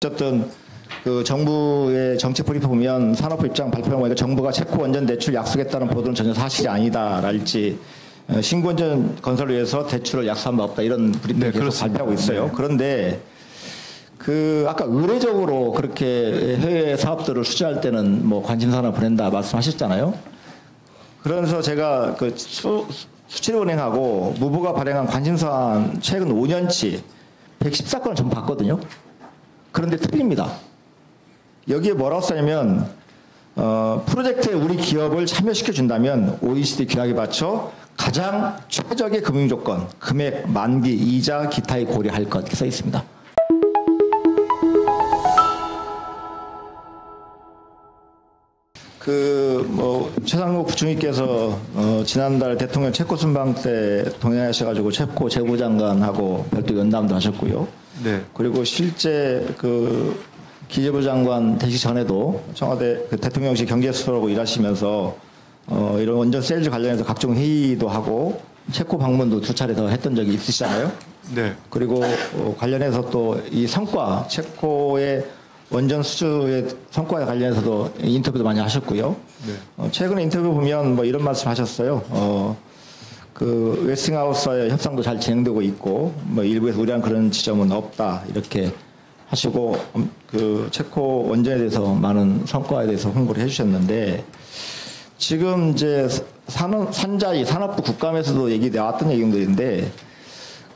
어쨌든 그 정부의 정책 브리프 보면 산업부 입장 발표를 보니까 정부가 체코 원전 대출 약속했다는 보도는 전혀 사실이 아니다랄지 신원전 건설을 위해서 대출을 약속한 바 없다 이런 브리핑을 계속 발표하고 있어요. 그런데 그 아까 의례적으로 그렇게 해외 사업들을 수주할 때는 뭐 관심사나 보낸다 말씀하셨잖아요. 그래서 제가 그 수출은행하고 무부가 발행한 관심사안 최근 5년치 114건을 전 봤거든요. 그런데 틀립니다. 여기에 뭐라고 써냐면 프로젝트에 우리 기업을 참여시켜 준다면 OECD 규약에 맞춰 가장 최적의 금융 조건, 금액, 만기, 이자, 기타에 고려할 것 이렇게 써 있습니다. 최상국 부총리께서 지난달 대통령 체코 순방 때 동행하셔가지고 체코 재무장관하고 별도 연담도 하셨고요. 네. 그리고 실제 그 기재부 장관 되시기 전에도 청와대 그 대통령실 경제수석으로 일하시면서 이런 원전 세일즈 관련해서 각종 회의도 하고 체코 방문도 2차례 더 했던 적이 있으시잖아요. 네. 그리고 관련해서 또 이 성과 체코의 원전 수주의 성과에 관련해서도 인터뷰도 많이 하셨고요. 네. 최근에 인터뷰 보면 뭐 이런 말씀 하셨어요. 그 웨스팅하우스와의 협상도 잘 진행되고 있고 뭐 일부에서 우려한 그런 지점은 없다 이렇게 하시고 그 체코 원전에 대해서 많은 성과에 대해서 홍보를 해주셨는데 지금 이제 산자위 산업부 국감에서도 얘기 나왔던 얘기들인데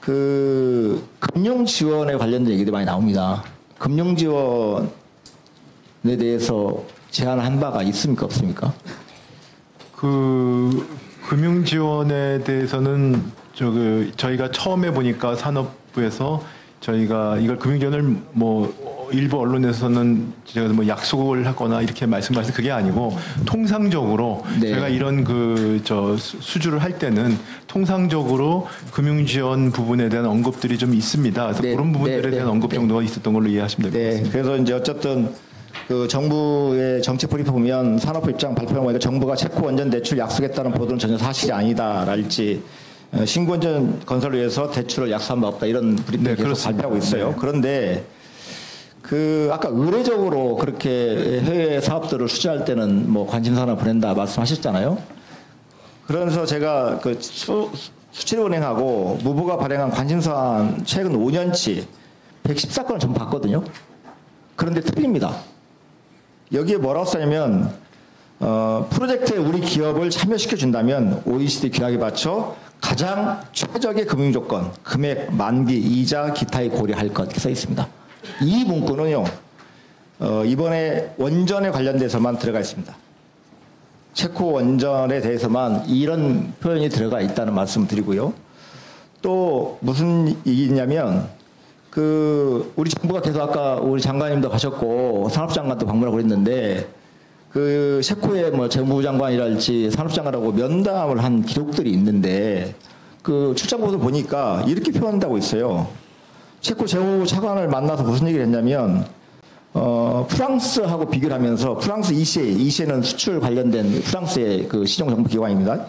그 금융 지원에 관련된 얘기도 많이 나옵니다. 금융 지원에 대해서 제안한 바가 있습니까 없습니까? 그 금융 지원에 대해서는 저희가 처음에 보니까 산업부에서 저희가 이걸 금융 지원을 뭐 일부 언론에서는 제가 뭐 약속을 하거나 이렇게 말씀하셔서 그게 아니고 통상적으로 네. 저희가 이런 수주를 할 때는 통상적으로 금융 지원 부분에 대한 언급들이 좀 있습니다. 그래서 네. 그런 부분들에 대한 언급 정도가 있었던 걸로 이해하시면 될 것 같습니다. 그래서 이제 어쨌든 그 정부의 정책 브리프 보면 산업부 입장 발표를 보니까 정부가 체코 원전 대출 약속했다는 보도는 전혀 사실이 아니다랄지 신원전 건설을 위해서 대출을 약속한 바 없다 이런 브리핑을 네, 계속 발표하고 있어요. 네. 그런데 그 아까 의례적으로 그렇게 해외 사업들을 수주할 때는 뭐 관심사나 보낸다 말씀하셨잖아요. 그래서 제가 그 수출은행하고 무부가 발행한 관심사안 최근 5년치 114건을 전 봤거든요. 그런데 틀립니다. 여기에 뭐라고 써냐면 프로젝트에 우리 기업을 참여시켜 준다면 OECD 규약에 맞춰 가장 최적의 금융 조건, 금액, 만기, 이자, 기타에 고려할 것 이렇게 써 있습니다. 이 문구는요. 이번에 원전에 관련돼서만 들어가 있습니다. 체코 원전에 대해서만 이런 표현이 들어가 있다는 말씀을 드리고요. 또 무슨 얘기냐면 우리 정부가 계속 아까 우리 장관님도 가셨고 산업장관도 방문하고 그랬는데 그 체코의 뭐 재무부 장관이랄지 산업장관하고 면담을 한 기록들이 있는데 그 출장 보도 보니까 이렇게 표현한다고 있어요. 체코 재무부 차관을 만나서 무슨 얘기를 했냐면 프랑스하고 비교를 하면서 프랑스 ECA는 수출 관련된 프랑스의 그 시정정부기관입니다.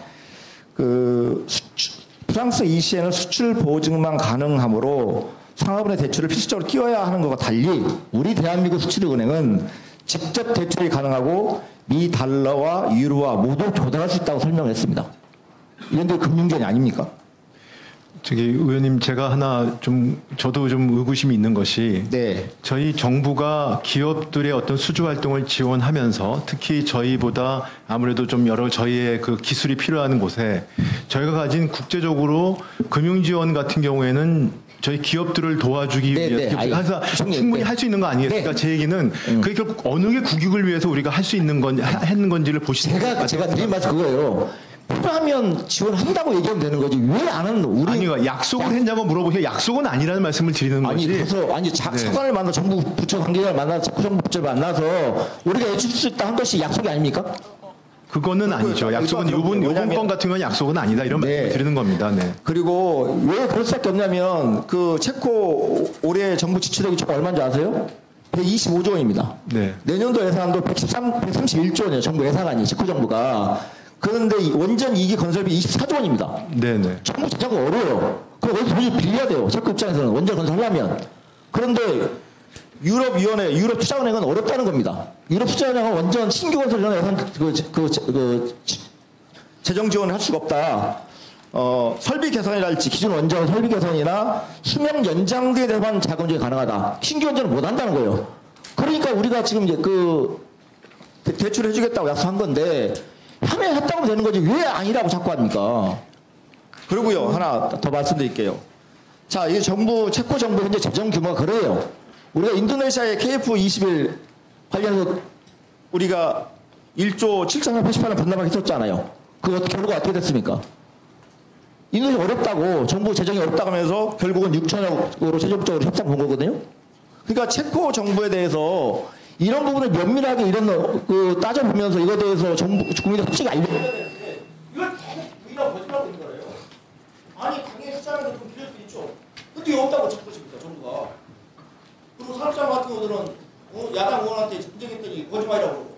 프랑스 ECA는 수출 보증만 가능하므로 상하분의 대출을 필수적으로 끼워야 하는 것과 달리 우리 대한민국 수출은행은 직접 대출이 가능하고 미 달러와 유로와 모두 조달할 수 있다고 설명했습니다. 이런 게 금융지원이 아닙니까? 의원님 제가 저도 좀 의구심이 있는 것이 네. 저희 정부가 기업들의 어떤 수주 활동을 지원하면서 특히 저희보다 아무래도 좀 저희의 그 기술이 필요한 곳에 저희가 가진 국제적으로 금융 지원 같은 경우에는 저희 기업들을 도와주기 위해서 항상 충분히 할 수 있는 거 아니겠습니까? 네. 제 얘기는 그게 결국 어느 게 국익을 위해서 우리가 할 수 있는 했는 건지를 보시는 제가 드린 말씀 그거예요. 필요하면 지원한다고 얘기하면 되는 거지. 왜 안 하는 거? 아니요. 약속을 했냐고 물어보니까 약속은 아니라는 말씀을 드리는 거지. 그래서 차관을 만나 정부 부처 관계자를 만나서 체코 정부 부처를 만나서 우리가 해줄 수 있다 한 것이 약속이 아닙니까? 그거는 아니죠. 약속은 요번 같은 건 약속은 아니다 이런 말씀을 드리는 겁니다. 네. 그리고 왜 그럴 수밖에 없냐면 그 체코 올해 정부 지출액이 얼마인지 아세요? 125조 원입니다. 네. 내년도 예산도 131조 원이에요. 정부 예산안이 체코 정부가. 그런데 원전 2기 건설비 24조 원입니다. 네네. 정부 재정이 어려워요. 그거 어디서 돈을 빌려야 돼요. 체코 입장에서는 원전 건설하려면. 그런데 유럽위원회, 유럽투자은행은 어렵다는 겁니다. 유럽투자은행은 완전 신규 건설 이런 예산 재정 지원을 할 수가 없다. 설비 개선이랄지 기존 원전 설비 개선이나 수명 연장 등에 대한 자금 지원이 가능하다. 신규 원전은 못 한다는 거예요. 그러니까 우리가 지금 이제 대출을 해주겠다고 약속한 건데 했다고 하면 되는 거지 왜 아니라고 자꾸 합니까? 그리고요 하나 더 말씀드릴게요. 자, 이 체코 정부 현재 재정 규모가 그래요. 우리가 인도네시아의 KF21 관련해서 우리가 1조 7,488원 반납하기 했었잖아요. 그 결과가 어떻게 됐습니까? 인도네시아 어렵다고 정부 재정이 어렵다고 하면서 결국은 6천억으로 최종적으로 협상 본 거거든요. 그러니까 체코 정부에 대해서 이런 부분을 면밀하게 따져보면서 이거에 대해서 국민들 솔직히 알려야 되는데 이걸 계속 부인하고 거짓말하고 있는 거예요. 아니 당연히 숫자는 좀 빌릴 수 있죠. 근데 이거 없다고 자꾸 것입니다 정부가. 그리고 산업장 같은 경우들은 야당 의원한테 인정했더니 거짓말이라고 그러고